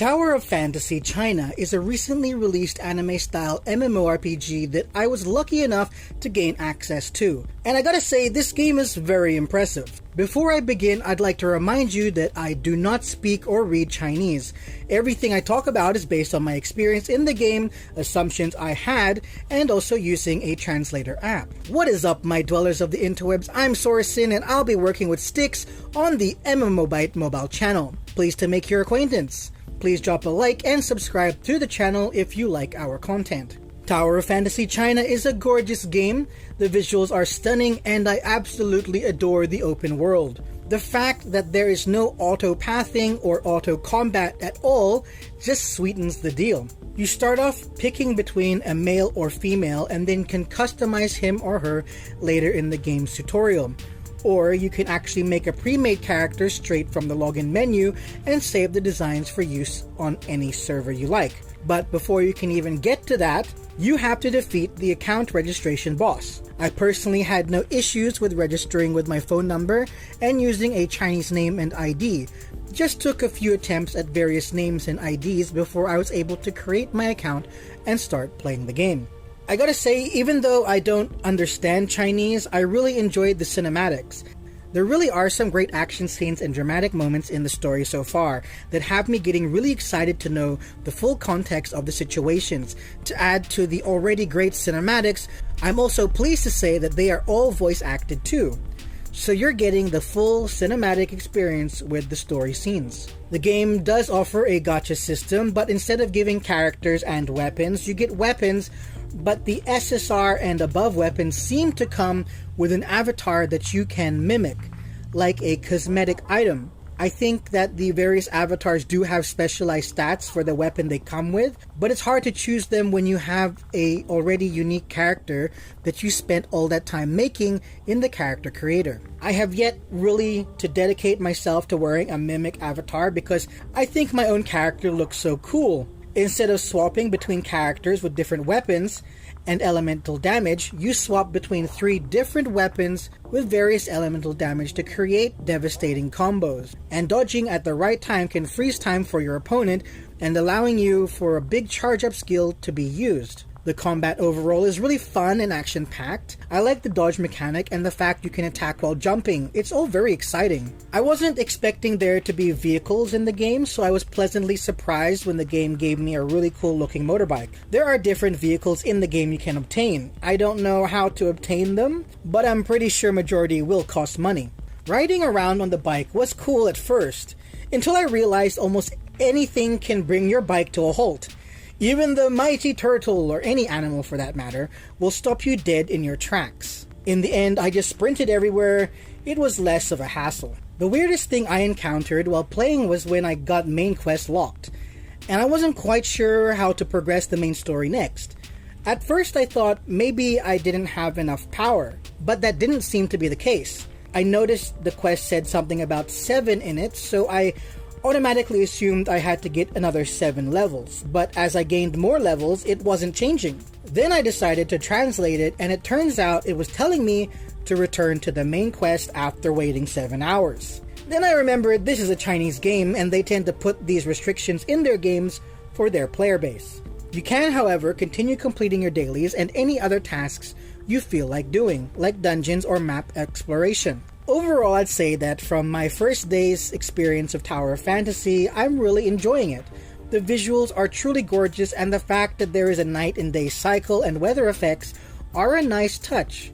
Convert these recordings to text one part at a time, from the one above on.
Tower of Fantasy China is a recently released anime-style MMORPG that I was lucky enough to gain access to, and I gotta say this game is very impressive. Before I begin, I'd like to remind you that I do not speak or read Chinese. Everything I talk about is based on my experience in the game, assumptions I had, and also using a translator app. What is up, my dwellers of the interwebs? I'm Sorasin, and I'll be working with Styx on the MMOBite mobile channel. Pleased to make your acquaintance. Please drop a like and subscribe to the channel if you like our content. Tower of Fantasy China is a gorgeous game, the visuals are stunning, and I absolutely adore the open world. The fact that there is no auto-pathing or auto-combat at all just sweetens the deal. You start off picking between a male or female and then can customize him or her later in the game's tutorial. Or you can actually make a pre-made character straight from the login menu and save the designs for use on any server you like. But before you can even get to that, you have to defeat the account registration boss. I personally had no issues with registering with my phone number and using a Chinese name and ID. Just took a few attempts at various names and IDs before I was able to create my account and start playing the game. I gotta say, even though I don't understand Chinese, I really enjoyed the cinematics. There really are some great action scenes and dramatic moments in the story so far that have me getting really excited to know the full context of the situations. To add to the already great cinematics, I'm also pleased to say that they are all voice acted too. So you're getting the full cinematic experience with the story scenes. The game does offer a gacha system, but instead of giving characters and weapons, you get weapons, but the SSR and above weapons seem to come with an avatar that you can mimic, like a cosmetic item. I think that the various avatars do have specialized stats for the weapon they come with, but it's hard to choose them when you have a already unique character that you spent all that time making in the character creator. I have yet really to dedicate myself to wearing a mimic avatar because I think my own character looks so cool. Instead of swapping between characters with different weapons and elemental damage, you swap between 3 different weapons with various elemental damage to create devastating combos. And dodging at the right time can freeze time for your opponent and allowing you for a big charge up skill to be used. The combat overall is really fun and action-packed. I like the dodge mechanic and the fact you can attack while jumping. It's all very exciting. I wasn't expecting there to be vehicles in the game, so I was pleasantly surprised when the game gave me a really cool looking motorbike. There are different vehicles in the game you can obtain. I don't know how to obtain them, but I'm pretty sure majority will cost money. Riding around on the bike was cool at first, until I realized almost anything can bring your bike to a halt. Even the mighty turtle, or any animal for that matter, will stop you dead in your tracks. In the end, I just sprinted everywhere. It was less of a hassle. The weirdest thing I encountered while playing was when I got main quest locked, and I wasn't quite sure how to progress the main story next. At first I thought maybe I didn't have enough power, but that didn't seem to be the case. I noticed the quest said something about 7 in it, so I automatically assumed I had to get another 7 levels, but as I gained more levels, it wasn't changing. Then I decided to translate it, and it turns out it was telling me to return to the main quest after waiting 7 hours. Then I remembered this is a Chinese game, and they tend to put these restrictions in their games for their player base. You can, however, continue completing your dailies and any other tasks you feel like doing, like dungeons or map exploration. Overall, I'd say that from my first day's experience of Tower of Fantasy, I'm really enjoying it. The visuals are truly gorgeous, and the fact that there is a night and day cycle and weather effects are a nice touch.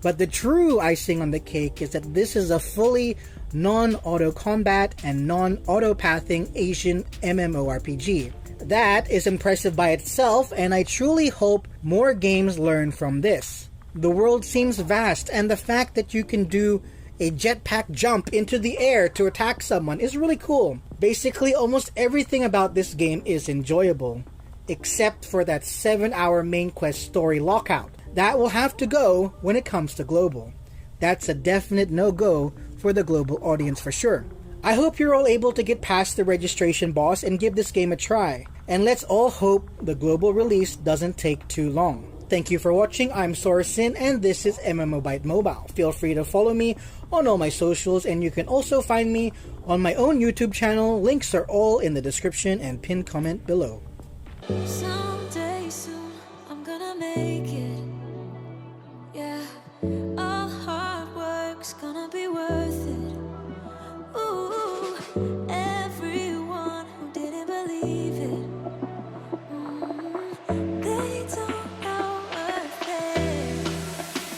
But the true icing on the cake is that this is a fully non-auto combat and non-auto pathing Asian MMORPG. That is impressive by itself, and I truly hope more games learn from this. The world seems vast, and the fact that you can do a jetpack jump into the air to attack someone is really cool. Basically, almost everything about this game is enjoyable, except for that 7-hour main quest story lockout. That will have to go when it comes to global. That's a definite no-go for the global audience for sure. I hope you're all able to get past the registration boss and give this game a try, and let's all hope the global release doesn't take too long. Thank you for watching. I'm Sorasin and this is MMOBite Mobile. Feel free to follow me on all my socials, and you can also find me on my own YouTube channel. Links are all in the description and pinned comment below. Someday soon I'm gonna make it.